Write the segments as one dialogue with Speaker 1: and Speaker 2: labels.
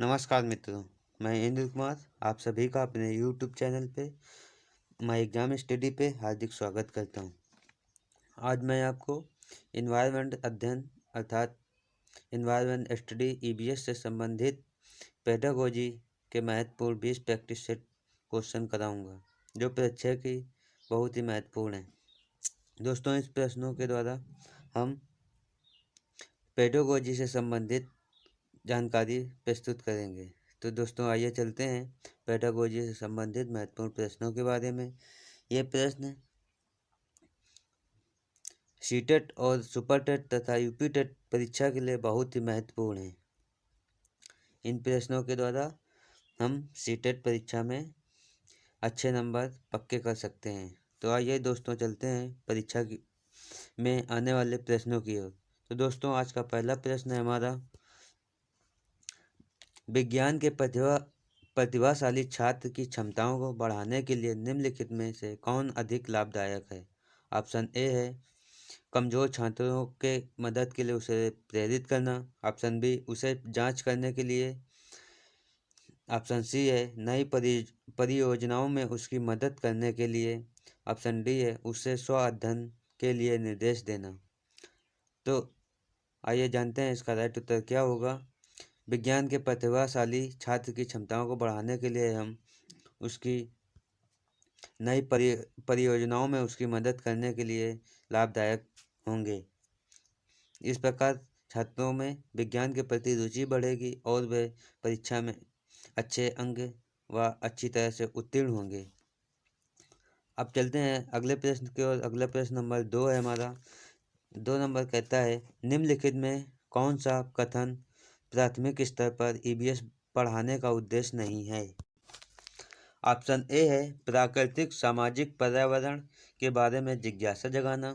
Speaker 1: नमस्कार मित्रों, मैं इंद्र कुमार आप सभी का अपने YouTube चैनल पे माई एग्जाम स्टडी पे हार्दिक स्वागत करता हूँ। आज मैं आपको इन्वायरमेंट अध्ययन अर्थात इन्वायरमेंट स्टडी EVS से संबंधित पेडागोजी के महत्वपूर्ण 20 प्रैक्टिस सेट क्वेश्चन कराऊंगा जो परीक्षा की बहुत ही महत्वपूर्ण है। दोस्तों, इस प्रश्नों के द्वारा हम पेडागोजी से संबंधित जानकारी प्रस्तुत करेंगे। तो दोस्तों, आइए चलते हैं पेडागोजी से संबंधित महत्वपूर्ण प्रश्नों के बारे में। ये प्रश्न सीटेट और सुपर टेट तथा यूपी टेट परीक्षा के लिए बहुत ही महत्वपूर्ण है। इन प्रश्नों के द्वारा हम सीटेट परीक्षा में अच्छे नंबर पक्के कर सकते हैं। तो आइए दोस्तों, चलते हैं परीक्षा में आने वाले प्रश्नों की ओर। तो दोस्तों, आज का पहला प्रश्न है हमारा, विज्ञान के प्रतिभाशाली छात्र की क्षमताओं को बढ़ाने के लिए निम्नलिखित में से कौन अधिक लाभदायक है? ऑप्शन ए है कमजोर छात्रों के मदद के लिए उसे प्रेरित करना। ऑप्शन बी उसे जांच करने के लिए। ऑप्शन सी है नई परियोजनाओं में उसकी मदद करने के लिए। ऑप्शन डी है उसे स्व अध्ययन के लिए निर्देश देना। तो आइए जानते हैं इसका राइट उत्तर क्या होगा। विज्ञान के प्रतिभाशाली छात्र की क्षमताओं को बढ़ाने के लिए हम उसकी नई परियोजनाओं में उसकी मदद करने के लिए लाभदायक होंगे। इस प्रकार छात्रों में विज्ञान के प्रति रुचि बढ़ेगी और वे परीक्षा में अच्छे अंक व अच्छी तरह से उत्तीर्ण होंगे। अब चलते हैं अगले प्रश्न की ओर। अगला प्रश्न नंबर 2 है हमारा। 2 नंबर कहता है, निम्नलिखित में कौन सा कथन प्राथमिक स्तर पर EVS पढ़ाने का उद्देश्य नहीं है? ऑप्शन ए है प्राकृतिक सामाजिक पर्यावरण के बारे में जिज्ञासा जगाना।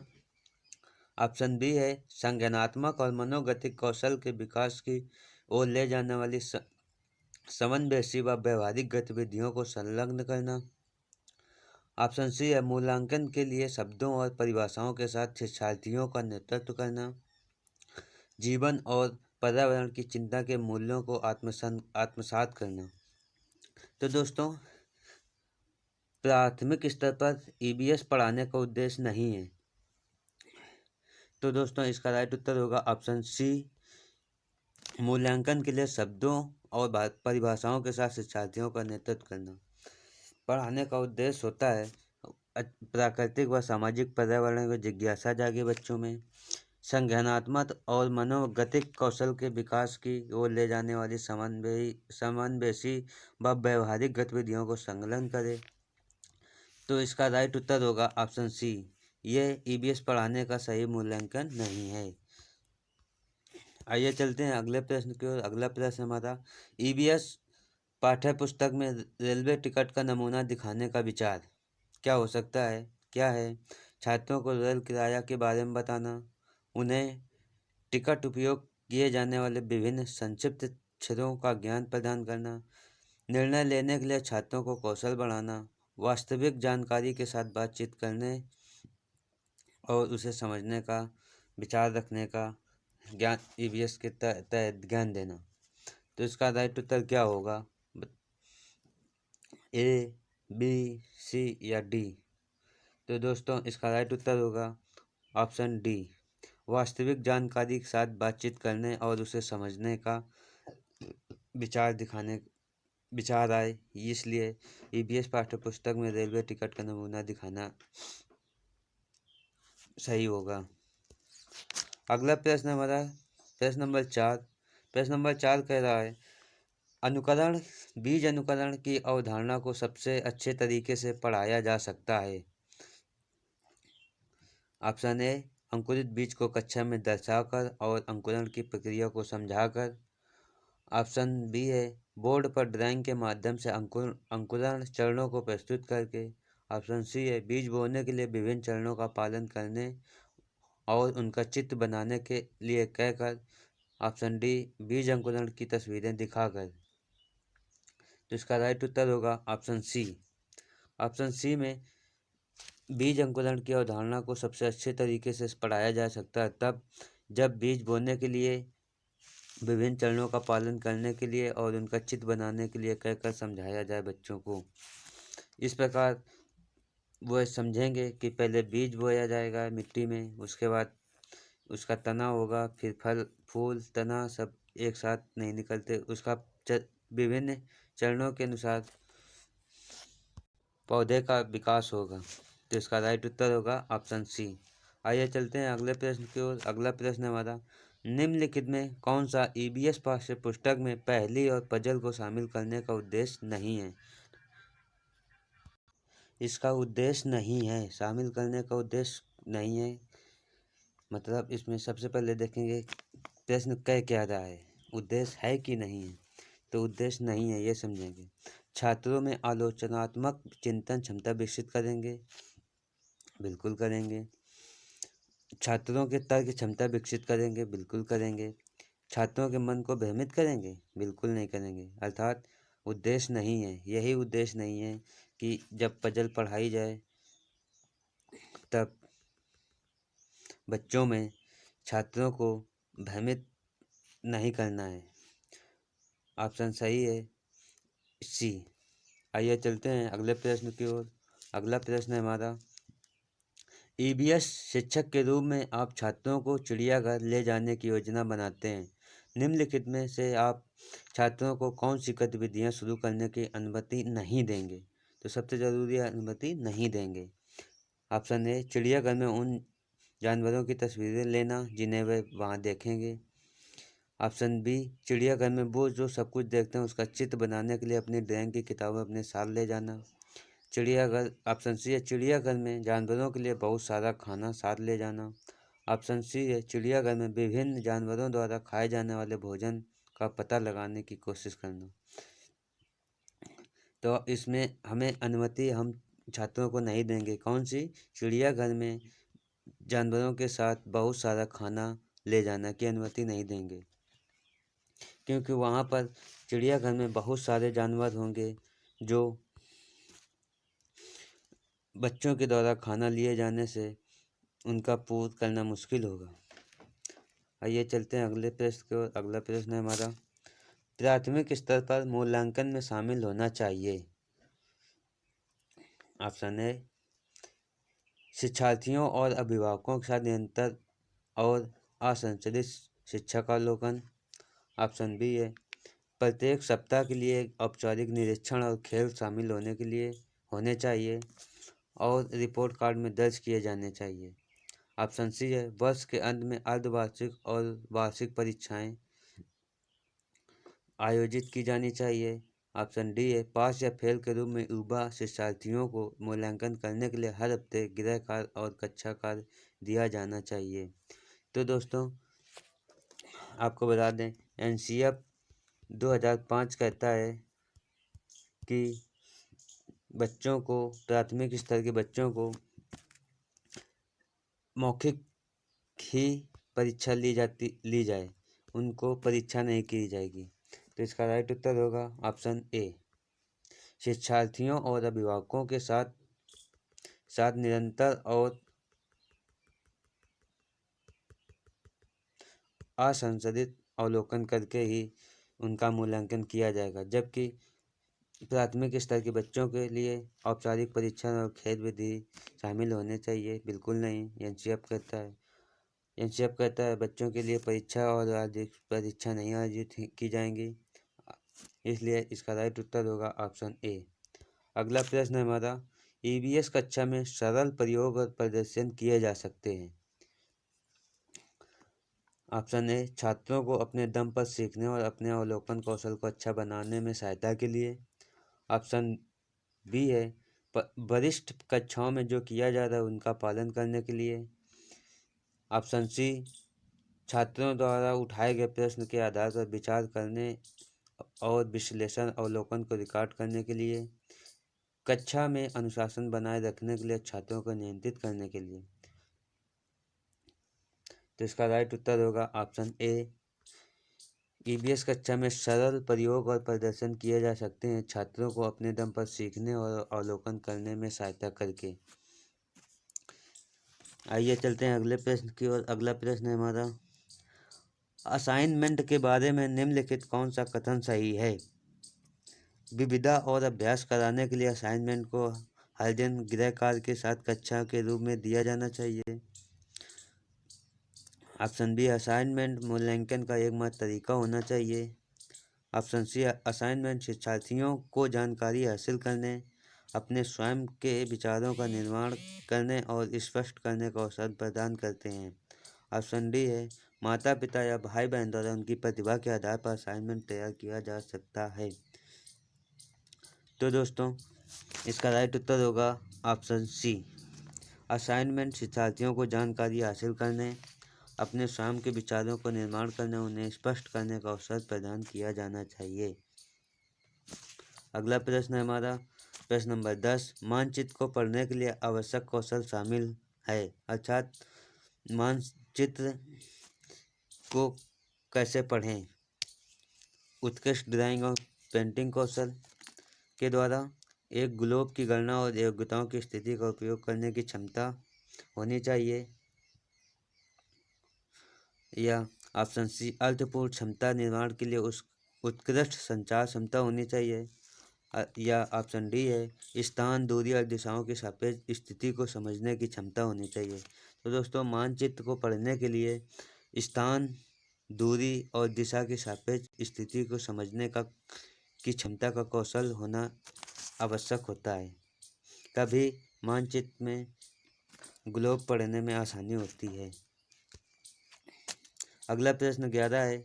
Speaker 1: ऑप्शन बी है संज्ञानात्मक और मनोगतिक कौशल के विकास की ओर ले जाने वाली समन्वयसी व व्यवहारिक गतिविधियों को संलग्न करना। ऑप्शन सी है मूल्यांकन के लिए शब्दों और परिभाषाओं के साथ शिक्षार्थियों का नेतृत्व करना। जीवन और पर्यावरण की चिंता के मूल्यों को आत्मसात करना। तो दोस्तों, प्राथमिक स्तर पर EVS पढ़ाने का उद्देश्य नहीं है। तो दोस्तों, इसका राइट उत्तर होगा ऑप्शन सी, मूल्यांकन के लिए शब्दों और परिभाषाओं के साथ शिक्षार्थियों का नेतृत्व करना। पढ़ाने का उद्देश्य होता है प्राकृतिक व सामाजिक पर्यावरण की जिज्ञासा जागे बच्चों में, संज्ञानात्मक और मनोगतिक कौशल के विकास की ओर ले जाने वाली समन्वयसी व व्यवहारिक गतिविधियों को संलग्न करे। तो इसका राइट उत्तर होगा ऑप्शन सी, यह EVS पढ़ाने का सही मूल्यांकन नहीं है। आइए चलते हैं अगले प्रश्न की ओर। अगला प्रश्न हमारा, EVS पाठ्य पुस्तक में रेलवे टिकट का नमूना दिखाने का विचार क्या हो सकता है? क्या है? छात्रों को रेल किराया के बारे में बताना, उन्हें टिकट उपयोग किए जाने वाले विभिन्न संक्षिप्त अक्षरों का ज्ञान प्रदान करना, निर्णय लेने के लिए छात्रों को कौशल बढ़ाना, वास्तविक जानकारी के साथ बातचीत करने और उसे समझने का विचार रखने का ज्ञान EVS के तहत ज्ञान देना। तो इसका राइट उत्तर क्या होगा? ए, बी, सी या डी? तो दोस्तों, इसका राइट उत्तर होगा ऑप्शन डी, वास्तविक जानकारी के साथ बातचीत करने और उसे समझने का विचार आए, इसलिए EVS पाठ्य पुस्तक में रेलवे टिकट का नमूना दिखाना सही होगा। अगला प्रश्न हमारा प्रश्न नंबर 4। प्रश्न नंबर 4 कह रहा है, बीज अनुकरण की अवधारणा को सबसे अच्छे तरीके से पढ़ाया जा सकता है। ऑप्शन ए, अंकुरित बीज को कक्षा में दर्शाकर और अंकुरण की प्रक्रिया को समझाकर। ऑप्शन बी है बोर्ड पर ड्राइंग के माध्यम से अंकुरण चरणों को प्रस्तुत करके। ऑप्शन सी है बीज बोने के लिए विभिन्न चरणों का पालन करने और उनका चित्र बनाने के लिए कहकर। ऑप्शन डी, बीज अंकुरण की तस्वीरें दिखाकर। तो इसका राइट उत्तर होगा ऑप्शन सी। ऑप्शन सी में बीज अंकुरण की अवधारणा को सबसे अच्छे तरीके से पढ़ाया जा सकता है तब जब बीज बोने के लिए विभिन्न चरणों का पालन करने के लिए और उनका चित्र बनाने के लिए कहकर समझाया जाए बच्चों को। इस प्रकार वो समझेंगे कि पहले बीज बोया जाएगा मिट्टी में, उसके बाद उसका तना होगा, फिर फल फूल तना सब एक साथ नहीं निकलते, उसका विभिन्न चरणों के अनुसार पौधे का विकास होगा। तो इसका राइट उत्तर होगा ऑप्शन सी। आइए चलते हैं अगले प्रश्न की ओर। अगला प्रश्न हमारा, निम्नलिखित में कौन सा ईबीएस पाठ्य पुस्तक में पहेली और पजल को शामिल करने का उद्देश्य नहीं है? इसका उद्देश्य नहीं है, शामिल करने का उद्देश्य नहीं है। मतलब इसमें सबसे पहले देखेंगे प्रश्न कह क्या रहा है, उद्देश्य है कि नहीं है। तो उद्देश्य नहीं है, ये समझेंगे। छात्रों में आलोचनात्मक चिंतन क्षमता विकसित करेंगे, बिल्कुल करेंगे। छात्रों के तर्क क्षमता विकसित करेंगे, बिल्कुल करेंगे। छात्रों के मन को भ्रमित करेंगे, बिल्कुल नहीं करेंगे। अर्थात उद्देश्य नहीं है, यही उद्देश्य नहीं है कि जब पजल पढ़ाई जाए तब बच्चों में छात्रों को भ्रमित नहीं करना है। ऑप्शन सही है सी। आइए चलते हैं अगले प्रश्न की ओर। अगला प्रश्न है हमारा, ईबीएस शिक्षक के रूप में आप छात्रों को चिड़ियाघर ले जाने की योजना बनाते हैं। निम्नलिखित में से आप छात्रों को कौन सी गतिविधियां शुरू करने की अनुमति नहीं देंगे? तो सबसे ज़रूरी है अनुमति नहीं देंगे। ऑप्शन ए, चिड़ियाघर में उन जानवरों की तस्वीरें लेना जिन्हें वे वहाँ देखेंगे। ऑप्शन बी, चिड़ियाघर में वो जो सब कुछ देखते हैं उसका चित्र बनाने के लिए अपनी ड्राइंग की किताबें अपने साथ ले जाना। चिड़ियाघर ऑप्शन सी है, चिड़ियाघर में जानवरों के लिए बहुत सारा खाना साथ ले जाना। ऑप्शन सी है, चिड़ियाघर में विभिन्न जानवरों द्वारा खाए जाने वाले भोजन का पता लगाने की कोशिश करना। तो इसमें हमें अनुमति हम छात्रों को नहीं देंगे। कौन सी? चिड़ियाघर में जानवरों के साथ बहुत सारा खाना ले जाना की अनुमति नहीं देंगे, क्योंकि वहाँ पर चिड़ियाघर में बहुत सारे जानवर होंगे जो बच्चों के द्वारा खाना लिए जाने से उनका पूर्ण करना मुश्किल होगा। आइए चलते हैं अगले प्रश्न की ओर। अगला प्रश्न है हमारा, प्राथमिक स्तर पर मूल्यांकन में शामिल होना चाहिए। ऑप्शन ए, शिक्षार्थियों और अभिभावकों के साथ निरंतर और असंरचित शिक्षा का अवलोकन। ऑप्शन बी है, प्रत्येक सप्ताह के लिए एक औपचारिक निरीक्षण और खेल शामिल होने चाहिए और रिपोर्ट कार्ड में दर्ज किए जाने चाहिए। ऑप्शन सी है, वर्ष के अंत में अर्धवार्षिक और वार्षिक परीक्षाएं आयोजित की जानी चाहिए। ऑप्शन डी है, पास या फेल के रूप में युवा शिक्षार्थियों को मूल्यांकन करने के लिए हर हफ्ते गृह कार्य और कक्षा कार्य दिया जाना चाहिए। तो दोस्तों आपको बता दें, एनसीएफ 2005 कहता है कि बच्चों को, प्राथमिक स्तर के बच्चों को मौखिक ही परीक्षा ली जाए, उनको परीक्षा नहीं की जाएगी। तो इसका राइट उत्तर होगा ऑप्शन ए, शिक्षार्थियों और अभिभावकों के साथ साथ निरंतर और असंशोधित अवलोकन करके ही उनका मूल्यांकन किया जाएगा। जबकि प्राथमिक स्तर के बच्चों के लिए औपचारिक परीक्षण और खेल विधि शामिल होने चाहिए, बिल्कुल नहीं। एनसीएफ कहता है बच्चों के लिए परीक्षा और अधिक परीक्षा नहीं आयोजित की जाएंगी। इसलिए इसका राइट उत्तर होगा ऑप्शन ए। अगला प्रश्न है हमारा, ईवीएस कक्षा में सरल प्रयोग और प्रदर्शन किए जा सकते हैं। ऑप्शन ए, छात्रों को अपने दम पर सीखने और अपने अवलोकन कौशल को अच्छा बनाने में सहायता के लिए। ऑप्शन बी है, वरिष्ठ कक्षाओं में जो किया जा रहा है उनका पालन करने के लिए। ऑप्शन सी, छात्रों द्वारा उठाए गए प्रश्न के आधार पर विचार करने और विश्लेषण अवलोकन को रिकॉर्ड करने के लिए। कक्षा में अनुशासन बनाए रखने के लिए, छात्रों को नियंत्रित करने के लिए। तो इसका राइट उत्तर होगा ऑप्शन ए, ईवीएस कक्षा में सरल प्रयोग और प्रदर्शन किए जा सकते हैं, छात्रों को अपने दम पर सीखने और अवलोकन करने में सहायता करके। आइए चलते हैं अगले प्रश्न की ओर। अगला प्रश्न है हमारा, असाइनमेंट के बारे में निम्नलिखित कौन सा कथन सही है? विविधा और अभ्यास कराने के लिए असाइनमेंट को हर दिन गृह कार्य के साथ कक्षा के रूप में दिया जाना चाहिए। ऑप्शन बी, असाइनमेंट मूल्यांकन का एकमात्र तरीका होना चाहिए। ऑप्शन सी, असाइनमेंट शिक्षार्थियों को जानकारी हासिल करने, अपने स्वयं के विचारों का निर्माण करने और स्पष्ट करने का अवसर प्रदान करते हैं। ऑप्शन डी है, माता पिता या भाई बहन द्वारा उनकी प्रतिभा के आधार पर असाइनमेंट तैयार किया जा सकता है। तो दोस्तों, इसका राइट उत्तर होगा ऑप्शन सी। असाइनमेंट शिक्षार्थियों को जानकारी हासिल करने, अपने स्वयं के विचारों को निर्माण करने, उन्हें स्पष्ट करने का अवसर प्रदान किया जाना चाहिए। अगला प्रश्न है हमारा प्रश्न नंबर 10। मानचित्र को पढ़ने के लिए आवश्यक कौशल शामिल है, अर्थात मानचित्र को कैसे पढ़ें? उत्कृष्ट ड्राइंग और पेंटिंग कौशल के द्वारा, एक ग्लोब की गणना और योग्यताओं की स्थिति का उपयोग करने की क्षमता होनी चाहिए, या ऑप्शन सी, अर्थपूर्ण क्षमता निर्माण के लिए उस उत्कृष्ट संचार क्षमता होनी चाहिए, या ऑप्शन डी है, स्थान, दूरी और दिशाओं की सापेक्ष स्थिति को समझने की क्षमता होनी चाहिए। तो दोस्तों, मानचित्र को पढ़ने के लिए स्थान, दूरी और दिशा की सापेक्ष स्थिति को समझने की क्षमता का कौशल होना आवश्यक होता है, तभी मानचित्र में ग्लोब पढ़ने में आसानी होती है। अगला प्रश्न 11 है।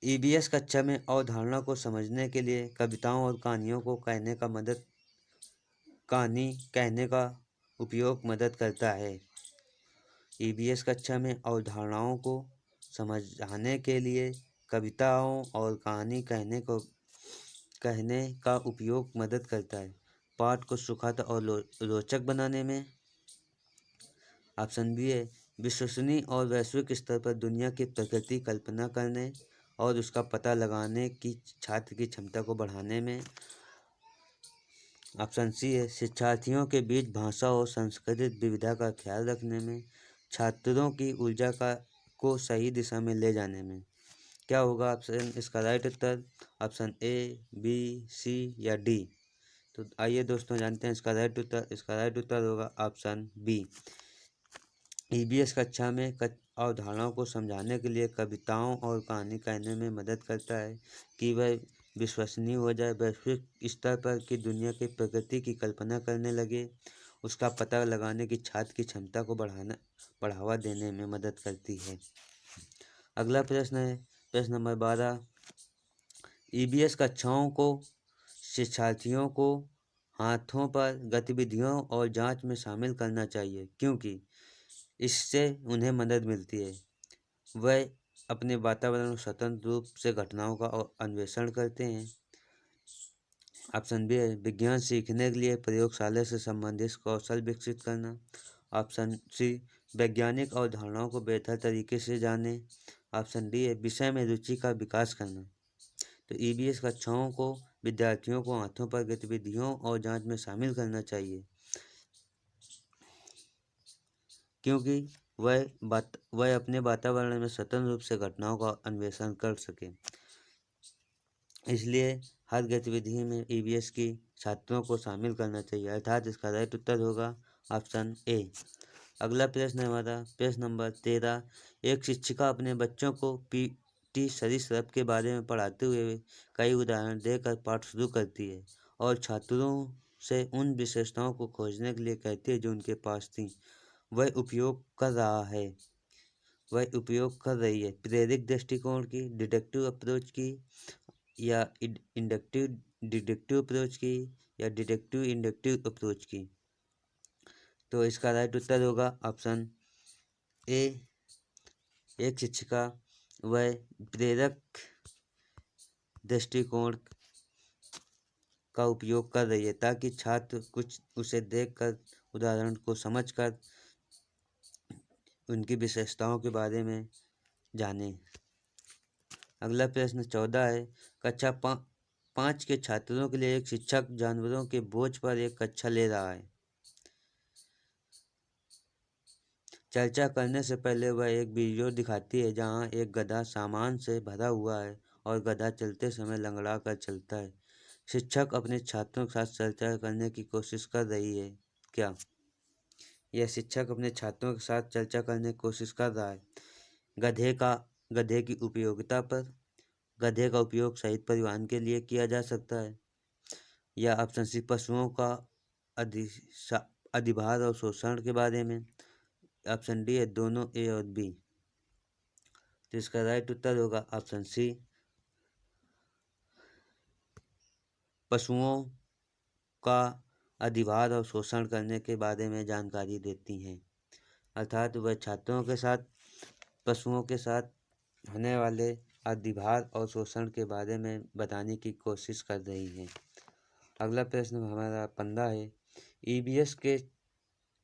Speaker 1: ईबीएस कक्षा में अवधारणा को समझने के लिए कविताओं और कहानियों को कहानी कहने का उपयोग मदद करता है। ईबीएस कक्षा में अवधारणाओं को समझाने के लिए कविताओं और कहानी कहने का उपयोग मदद करता है, पाठ को सुखद और रोचक बनाने में। ऑप्शन बी है, विश्वसनीय और वैश्विक स्तर पर दुनिया की प्रकृति कल्पना करने और उसका पता लगाने की छात्र की क्षमता को बढ़ाने में। ऑप्शन सी है, शिक्षार्थियों के बीच भाषा और सांस्कृतिक विविधता का ख्याल रखने में, छात्रों की ऊर्जा को सही दिशा में ले जाने में। क्या होगा ऑप्शन इसका राइट उत्तर? ऑप्शन ए, बी, सी या डी? तो आइए दोस्तों जानते हैं इसका राइट उत्तर। इसका राइट उत्तर होगा ऑप्शन बी। ईबीएस कक्षा में अवधारणाओं को समझाने के लिए कविताओं और कहानी कहने में मदद करता है कि वह विश्वसनीय हो जाए, वैश्विक स्तर पर की दुनिया की प्रकृति की कल्पना करने लगे, उसका पता लगाने की छात्र की क्षमता को बढ़ावा देने में मदद करती है। अगला प्रश्न है प्रश्न नंबर 12। ईबीएस कक्षाओं को शिक्षार्थियों को हाथों पर गतिविधियों और जांच में शामिल करना चाहिए, क्योंकि इससे उन्हें मदद मिलती है। वह अपने वातावरण में स्वतंत्र रूप से घटनाओं का अन्वेषण करते हैं। ऑप्शन बी है, विज्ञान सीखने के लिए प्रयोगशाला से संबंधित कौशल विकसित करना। ऑप्शन सी, वैज्ञानिक अवधारणाओं को बेहतर तरीके से जाने। ऑप्शन डी है, विषय में रुचि का विकास करना। तो ईबीएस कक्षाओं को विद्यार्थियों को हाथों पर गतिविधियों और जांच में शामिल करना चाहिए, क्योंकि वह अपने वातावरण में स्वतंत्र रूप से घटनाओं का अन्वेषण कर सके। इसलिए हर गतिविधि में ईबीएस की छात्रों को शामिल करना चाहिए, अर्थात इसका राइट उत्तर होगा ऑप्शन ए। अगला प्रश्न है हमारा प्रश्न नंबर 13। एक शिक्षिका अपने बच्चों को पीटी सरीसृप के बारे में पढ़ाते हुए कई उदाहरण देकर पाठ शुरू करती है और छात्रों से उन विशेषताओं को खोजने के लिए कहती है जो उनके पास थी। वह उपयोग कर रही है प्रेरक दृष्टिकोण की, डिडक्टिव अप्रोच की, या डिडक्टिव अप्रोच की, या डिडक्टिव इंडक्टिव अप्रोच की। तो इसका राइट उत्तर होगा ऑप्शन ए। एक शिक्षिका वह प्रेरक दृष्टिकोण का उपयोग कर रही है ताकि छात्र कुछ उसे देखकर, उदाहरण को समझकर उनकी विशेषताओं के बारे में जाने। अगला प्रश्न 14 है। कक्षा 5 के छात्रों के लिए एक शिक्षक जानवरों के बोझ पर एक कक्षा ले रहा है। चर्चा करने से पहले वह एक वीडियो दिखाती है जहां एक गधा सामान से भरा हुआ है और गधा चलते समय लंगड़ा कर चलता है। शिक्षक अपने छात्रों के साथ चर्चा करने की कोशिश कर रही है क्या? यह शिक्षक अपने छात्रों के साथ चर्चा करने की कोशिश कर रहा है गधे का गधे की उपयोगिता पर। गधे का उपयोग शहीद परिवहन के लिए किया जा सकता है। या ऑप्शन सी, पशुओं का अधिभार और शोषण के बारे में। ऑप्शन डी है दोनों, ए और बी। तो इसका राइट उत्तर होगा ऑप्शन सी, पशुओं का अधिभार और शोषण करने के बारे में जानकारी देती हैं। अर्थात वह छात्रों के साथ पशुओं के साथ होने वाले अधिभार और शोषण के बारे में बताने की कोशिश कर रही हैं। अगला प्रश्न हमारा 15 है। ईबीएस के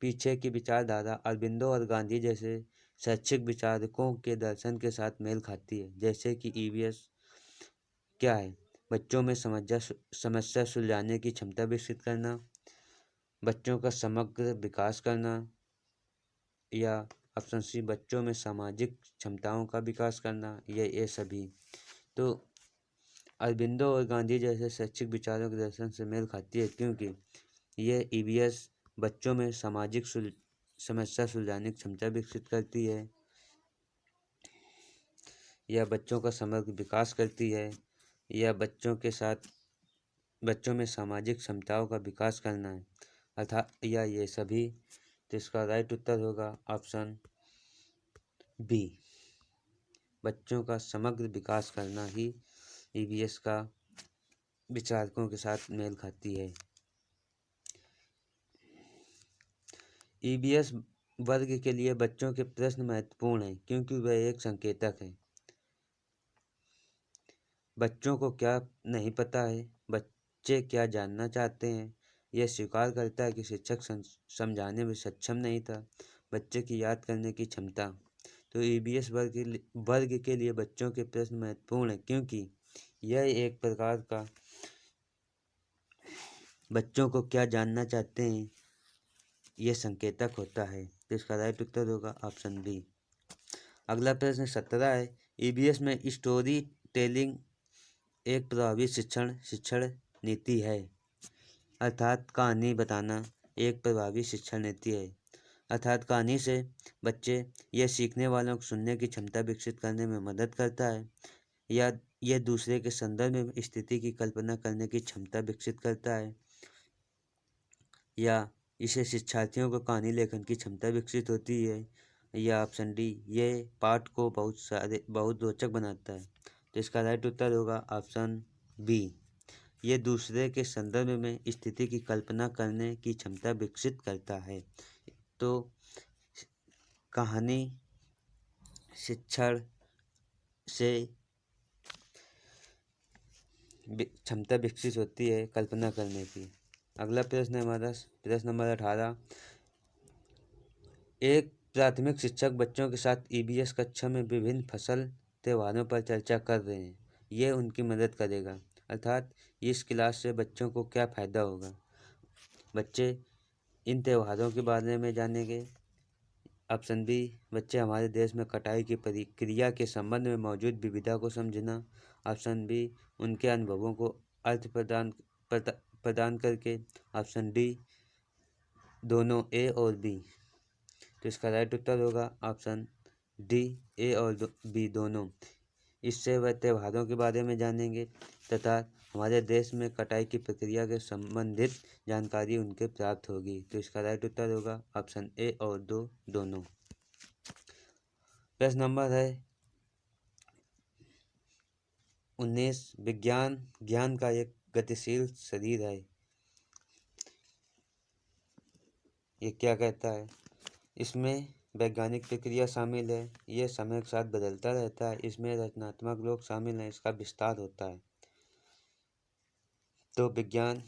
Speaker 1: पीछे की विचारधारा अरबिंदो और गांधी जैसे शैक्षिक विचारकों के दर्शन के साथ मेल खाती है। जैसे कि ईबीएस क्या है? बच्चों में समस्या सुलझाने की क्षमता विकसित करना, बच्चों का समग्र विकास करना, या ऑप्शन सी, बच्चों में सामाजिक क्षमताओं का विकास करना, ये सभी। तो अरबिंदो और गांधी जैसे शैक्षिक विचारों के दर्शन से मेल खाती है क्योंकि यह ईबीएस बच्चों में सामाजिक समस्या सुलझाने की क्षमता विकसित करती है, या बच्चों का समग्र विकास करती है, या बच्चों में सामाजिक क्षमताओं का विकास करना है, अर्थात या ये सभी। तो इसका राइट उत्तर होगा ऑप्शन बी, बच्चों का समग्र विकास करना ही ईबीएस का विचारकों के साथ मेल खाती है। ईबीएस वर्ग के लिए बच्चों के प्रश्न महत्वपूर्ण हैं क्योंकि वह एक संकेतक है। बच्चों को क्या नहीं पता है, बच्चे क्या जानना चाहते हैं, यह स्वीकार करता है कि शिक्षक समझाने में सक्षम नहीं था, बच्चे की याद करने की क्षमता। तो ईबीएस वर्ग के लिए बच्चों के प्रश्न महत्वपूर्ण है क्योंकि यह एक प्रकार का बच्चों को क्या जानना चाहते हैं यह संकेतक होता है। तो इसका राइट उत्तर होगा ऑप्शन बी। अगला प्रश्न 17 है। ईबीएस में स्टोरी टेलिंग एक प्रभावी शिक्षण नीति है, अर्थात कहानी बताना एक प्रभावी शिक्षण नीति है। अर्थात कहानी से बच्चे यह सीखने वालों को सुनने की क्षमता विकसित करने में मदद करता है, या यह दूसरे के संदर्भ में स्थिति की कल्पना करने की क्षमता विकसित करता है, या इससे शिक्षार्थियों को कहानी लेखन की क्षमता विकसित होती है, या ऑप्शन डी, ये पाठ को बहुत रोचक बनाता है। तो इसका राइट उत्तर होगा ऑप्शन बी, ये दूसरे के संदर्भ में स्थिति की कल्पना करने की क्षमता विकसित करता है। तो कहानी शिक्षण से क्षमता विकसित होती है कल्पना करने की। अगला प्रश्न है हमारा प्रश्न नंबर 18। एक प्राथमिक शिक्षक बच्चों के साथ ईबीएस कक्षा में विभिन्न फसल त्योहारों पर चर्चा कर रहे हैं। ये उनकी मदद करेगा, अर्थात इस क्लास से बच्चों को क्या फ़ायदा होगा। बच्चे इन त्योहारों के बारे में जानेंगे। ऑप्शन बी, बच्चे हमारे देश में कटाई की प्रक्रिया के संबंध में मौजूद विविधता को समझना। ऑप्शन बी, उनके अनुभवों को अर्थ प्रदान करके। ऑप्शन डी, दोनों, ए और बी। तो इसका राइट उत्तर होगा ऑप्शन डी, ए और बी दोनों। इससे वह त्योहारों के बारे में जानेंगे तथा हमारे देश में कटाई की प्रक्रिया के संबंधित जानकारी उनके प्राप्त होगी। तो इसका राइट उत्तर होगा ऑप्शन ए और दोनों। प्रश्न नंबर है 19। विज्ञान ज्ञान का एक गतिशील शरीर है। ये क्या कहता है? इसमें वैज्ञानिक प्रक्रिया शामिल है, ये समय के साथ बदलता रहता है, इसमें रचनात्मक लोग शामिल हैं, इसका विस्तार होता है। तो विज्ञान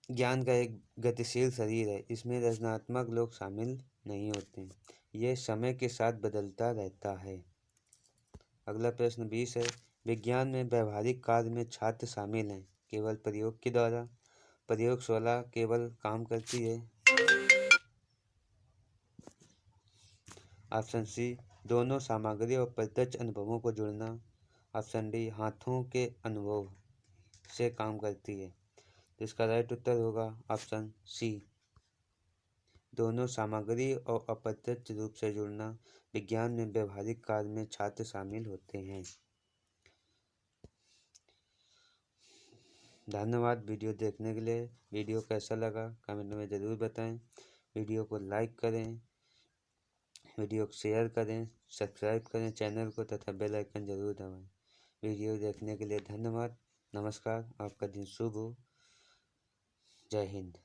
Speaker 1: ज्ञान का एक गतिशील शरीर है, इसमें रचनात्मक लोग शामिल नहीं होते, ये समय के साथ बदलता रहता है। अगला प्रश्न 20 है। विज्ञान में व्यावहारिक कार्य में छात्र शामिल हैं केवल प्रयोग के द्वारा, प्रयोगशाला केवल काम करती है? ऑप्शन सी, दोनों सामग्री और प्रत्यक्ष अनुभवों को जोड़ना। ऑप्शन डी, हाथों के अनुभव से काम करती है। तो इसका राइट उत्तर होगा ऑप्शन सी, दोनों सामग्री और अप्रत्यक्ष रूप से जुड़ना। विज्ञान में व्यवहारिक कार्य में छात्र शामिल होते हैं। धन्यवाद वीडियो देखने के लिए। वीडियो कैसा लगा कमेंट में ज़रूर बताएं। वीडियो को लाइक करें, वीडियो को शेयर करें, सब्सक्राइब करें चैनल को तथा बेल आइकन जरूर दबाएं। वीडियो देखने के लिए धन्यवाद। नमस्कार, आपका दिन शुभ हो। जय हिंद।